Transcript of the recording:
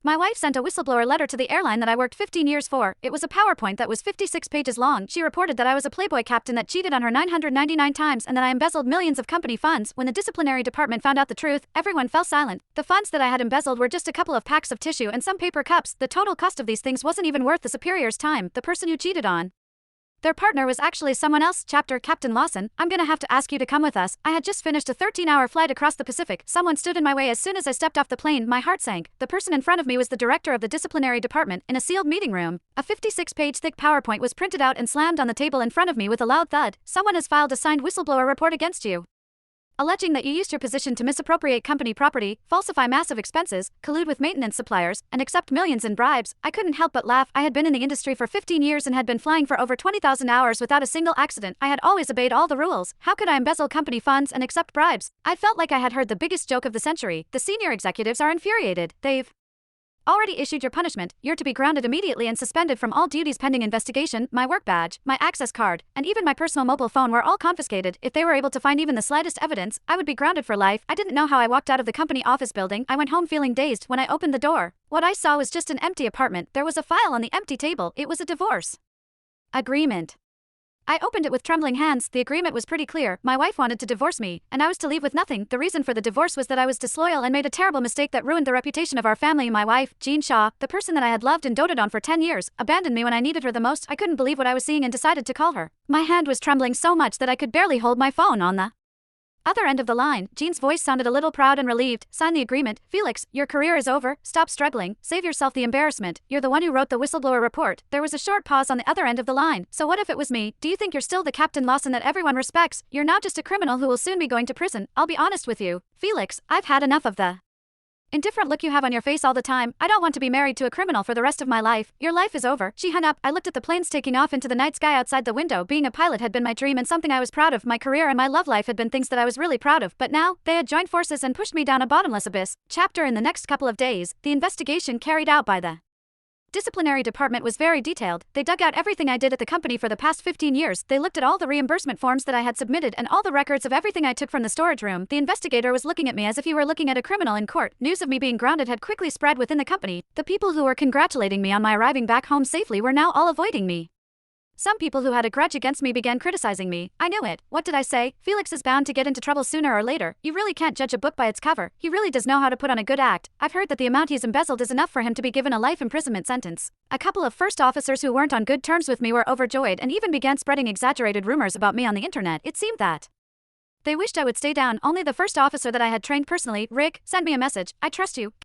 My wife sent a whistleblower letter to the airline that I worked 15 years for. It was a PowerPoint that was 56 pages long. She reported that I was a Playboy captain that cheated on her 999 times and that I embezzled millions of company funds. When the disciplinary department found out the truth, everyone fell silent. The funds that I had embezzled were just a couple of packs of tissue and some paper cups. The total cost of these things wasn't even worth the superior's time. The person who cheated on their partner was actually someone else. Chapter Captain Lawson, I'm gonna have to ask you to come with us. I had just finished a 13-hour flight across the Pacific. Someone stood in my way as soon as I stepped off the plane. My heart sank. The person in front of me was the director of the disciplinary department in a sealed meeting room. A 56-page thick PowerPoint was printed out and slammed on the table in front of me with a loud thud. Someone has filed a signed whistleblower report against you, alleging that you used your position to misappropriate company property, falsify massive expenses, collude with maintenance suppliers, and accept millions in bribes. I couldn't help but laugh. I had been in the industry for 15 years and had been flying for over 20,000 hours without a single accident. I had always obeyed all the rules. How could I embezzle company funds and accept bribes? I felt like I had heard the biggest joke of the century. The senior executives are infuriated. They've already issued your punishment. You're to be grounded immediately and suspended from all duties pending investigation. My work badge, my access card, and even my personal mobile phone were all confiscated. If they were able to find even the slightest evidence, I would be grounded for life. I didn't know how I walked out of the company office building. I went home feeling dazed. When I opened the door, what I saw was just an empty apartment. There was a file on the empty table. It was a divorce agreement. I opened it with trembling hands. The agreement was pretty clear. My wife wanted to divorce me, and I was to leave with nothing. The reason for the divorce was that I was disloyal and made a terrible mistake that ruined the reputation of our family. My wife, Jean Shaw, the person that I had loved and doted on for 10 years, abandoned me when I needed her the most. I couldn't believe what I was seeing and decided to call her. My hand was trembling so much that I could barely hold my phone on the other end of the line. Jean's voice sounded a little proud and relieved. Sign the agreement. Felix, your career is over. Stop struggling. Save yourself the embarrassment. You're the one who wrote the whistleblower report. There was a short pause on the other end of the line. So what if it was me? Do you think you're still the Captain Lawson that everyone respects? You're now just a criminal who will soon be going to prison. I'll be honest with you, Felix, I've had enough of the indifferent look you have on your face all the time. I don't want to be married to a criminal for the rest of my life. Your life is over. She hung up. I looked at the planes taking off into the night sky outside the window. Being a pilot had been my dream and something I was proud of. My career and my love life had been things that I was really proud of. But now, they had joined forces and pushed me down a bottomless abyss. Chapter in the next couple of days, the investigation carried out by the disciplinary department was very detailed. They dug out everything I did at the company for the past 15 years. They looked at all the reimbursement forms that I had submitted and all the records of everything I took from the storage room. The investigator was looking at me as if he were looking at a criminal in court. News of me being grounded had quickly spread within the company. The people who were congratulating me on my arriving back home safely were now all avoiding me. Some people who had a grudge against me began criticizing me. I knew it. What did I say? Felix is bound to get into trouble sooner or later. You really can't judge a book by its cover. He really does know how to put on a good act. I've heard that the amount he's embezzled is enough for him to be given a life imprisonment sentence. A couple of first officers who weren't on good terms with me were overjoyed and even began spreading exaggerated rumors about me on the internet. It seemed that they wished I would stay down. Only the first officer that I had trained personally, Rick, sent me a message. I trust you,